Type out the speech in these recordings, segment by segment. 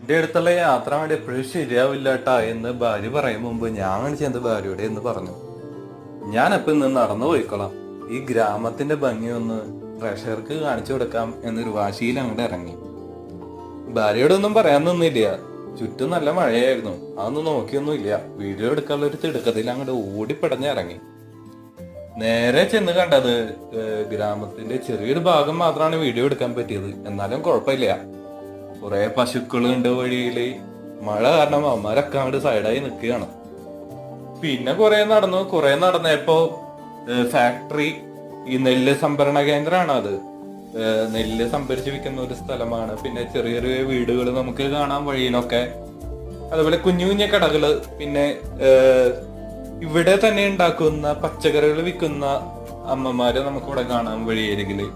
എന്റെ അടുത്തുള്ള യാത്ര വേണ്ടി എപ്പോഴും ശരിയാവില്ല ട്ടാ എന്ന് ഭാര്യ പറയും മുമ്പ് ഞാൻ ചെന്ന് ഭാര്യയോടെ എന്ന് പറഞ്ഞു. ഞാനപ്പം ഇന്ന് നടന്നു പോയിക്കോളാം, ഈ ഗ്രാമത്തിന്റെ ഭംഗി ഒന്ന് പ്രേക്ഷകർക്ക് കാണിച്ചു കൊടുക്കാം എന്നൊരു വാശിയിൽ അങ്ങോട്ട് ഇറങ്ങി. ഭാര്യയോടൊന്നും പറയാൻ നിന്നില്ല. ചുറ്റും നല്ല മഴയായിരുന്നു. അതൊന്നും നോക്കിയൊന്നുമില്ല. വീഡിയോ എടുക്കാനുള്ള ഒരു തിടുക്കത്തിൽ അങ്ങോട്ട് ഓടിപ്പടഞ്ഞിറങ്ങി. നേരെ ചെന്ന് കണ്ടത് ഗ്രാമത്തിന്റെ ചെറിയൊരു ഭാഗം മാത്രമാണ് വീഡിയോ എടുക്കാൻ പറ്റിയത്. എന്നാലും കുഴപ്പമില്ല. കുറെ പശുക്കളുണ്ട് വഴിയില്. മഴ കാരണം അവന്മാരൊക്കെ അങ്ങോട്ട് സൈഡായി നിൽക്കുകയാണ്. പിന്നെ കുറെ നടന്നപ്പോ ഫാക്ടറി, ഈ നെല്ല് സംഭരണ കേന്ദ്രമാണ് അത്. നെല്ല് സംഭരിച്ചു വിൽക്കുന്ന ഒരു സ്ഥലമാണ്. പിന്നെ ചെറിയ ചെറിയ വീടുകൾ നമുക്ക് കാണാം വഴിയിലൊക്കെ. അതുപോലെ കുഞ്ഞു കുഞ്ഞു കടകള്. പിന്നെ ഇവിടെ തന്നെ ഉണ്ടാക്കുന്ന പച്ചക്കറികൾ വിൽക്കുന്ന അമ്മമാരെ നമുക്കിവിടെ കാണാം വഴിയരികില്.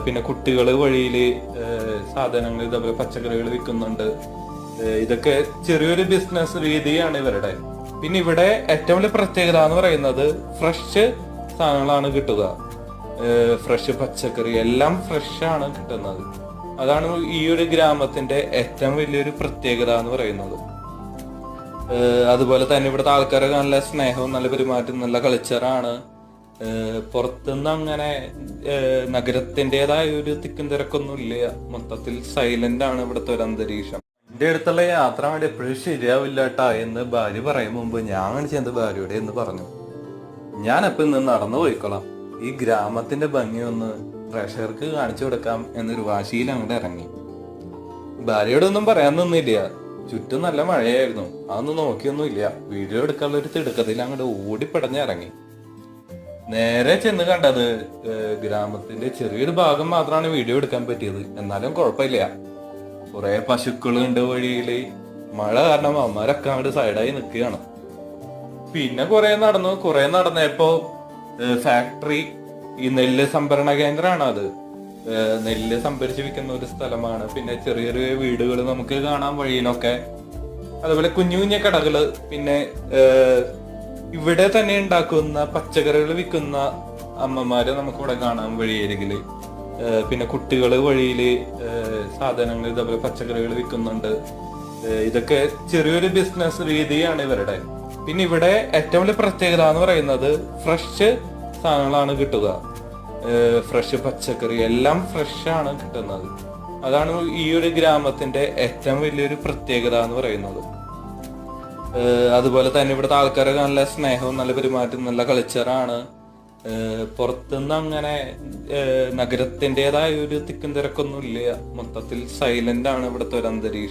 പിന്നെ കുട്ടികള് വഴിയില് സാധനങ്ങൾ ഇതേപോലെ പച്ചക്കറികൾ വിൽക്കുന്നുണ്ട്. ഇതൊക്കെ ചെറിയൊരു ബിസിനസ് രീതിയാണ് ഇവരുടെ. പിന്നെ ഇവിടെ ഏറ്റവും വലിയ പ്രത്യേകത എന്ന് പറയുന്നത് ഫ്രഷ് സാധനങ്ങളാണ് കിട്ടുക. ഫ്രഷ് പച്ചക്കറി എല്ലാം ഫ്രഷ് ആണ് കിട്ടുന്നത്. അതാണ് ഈ ഒരു ഗ്രാമത്തിന്റെ ഏറ്റവും വലിയൊരു പ്രത്യേകത എന്ന് പറയുന്നത്. അതുപോലെ തന്നെ ഇവിടുത്തെ ആൾക്കാരെ നല്ല സ്നേഹവും നല്ല പെരുമാറ്റവും നല്ല കൾച്ചറാണ്. പുറത്തുനിന്ന് അങ്ങനെ നഗരത്തിൻ്റെതായ ഒരു തിക്കും തിരക്കൊന്നും ഇല്ല. മൊത്തത്തിൽ സൈലന്റ് ആണ് ഇവിടുത്തെ ഒരു അന്തരീക്ഷം. എന്റെ അടുത്തുള്ള യാത്ര വേണ്ടി എപ്പോഴും ശരിയാവില്ല ട്ടാ എന്ന് ഭാര്യ പറയും മുമ്പ് ഞാൻ ചെന്ന് ഭാര്യയോടെ എന്ന് പറഞ്ഞു. ഞാനപ്പം ഇന്ന് നടന്നു പോയിക്കോളാം, ഈ ഗ്രാമത്തിന്റെ ഭംഗി ഒന്ന് പ്രേക്ഷകർക്ക് കാണിച്ചു കൊടുക്കാം എന്നൊരു വാശിയിൽ അങ്ങോട്ട് ഇറങ്ങി. ഭാര്യയോടൊന്നും പറയാൻ നിന്നില്ല. ചുറ്റും നല്ല മഴയായിരുന്നു. അതൊന്നും നോക്കിയൊന്നുമില്ല. വീഡിയോ എടുക്കാനുള്ള ഒരു തിടുക്കത്തിൽ അങ്ങോട്ട് ഓടിപ്പടഞ്ഞിറങ്ങി. നേരെ ചെന്ന് കണ്ടത് ഗ്രാമത്തിന്റെ ചെറിയൊരു ഭാഗം മാത്രമാണ് വീഡിയോ എടുക്കാൻ പറ്റിയത്. എന്നാലും കുഴപ്പമില്ല. കുറെ പശുക്കളുണ്ട് വഴിയില്. മഴ കാരണം അവന്മാരൊക്കെ അങ്ങോട്ട് സൈഡായി നിൽക്കുകയാണ്. പിന്നെ കുറെ നടന്നപ്പോ ഫാക്ടറി, ഈ നെല്ല് സംഭരണ കേന്ദ്രമാണ് അത്. നെല്ല് സംഭരിച്ചു വിൽക്കുന്ന ഒരു സ്ഥലമാണ്. പിന്നെ ചെറിയ ചെറിയ വീടുകൾ നമുക്ക് കാണാം വഴിയിലൊക്കെ. അതുപോലെ കുഞ്ഞു കുഞ്ഞു കടകള്. പിന്നെ ഇവിടെ തന്നെ ഉണ്ടാക്കുന്ന പച്ചക്കറികൾ വിൽക്കുന്ന അമ്മമാരെ നമുക്കിവിടെ കാണാം വഴിയരികില്. പിന്നെ കുട്ടികള് വഴിയില് സാധനങ്ങൾ ഇതേപോലെ പച്ചക്കറികൾ വിൽക്കുന്നുണ്ട്. ഇതൊക്കെ ചെറിയൊരു ബിസിനസ് രീതിയാണ് ഇവരുടെ. പിന്നെ ഇവിടെ ഏറ്റവും വലിയ പ്രത്യേകത എന്ന് പറയുന്നത് ഫ്രഷ് സാധനങ്ങളാണ് കിട്ടുക. ഫ്രഷ് പച്ചക്കറി എല്ലാം ഫ്രഷ് ആണ് കിട്ടുന്നത്. അതാണ് ഈ ഒരു ഗ്രാമത്തിന്റെ ഏറ്റവും വലിയൊരു പ്രത്യേകത എന്ന് പറയുന്നത്. അതുപോലെ തന്നെ ഇവിടുത്തെ ആൾക്കാരെ നല്ല സ്നേഹവും നല്ല പെരുമാറ്റവും നല്ല കൾച്ചറാണ്. പുറത്തുനിന്ന് അങ്ങനെ നഗരത്തിൻ്റെതായ ഒരു തിക്കും തിരക്കൊന്നും ഇല്ല. മൊത്തത്തിൽ സൈലന്റ് ആണ് ഇവിടുത്തെ ഒരു അന്തരീക്ഷം.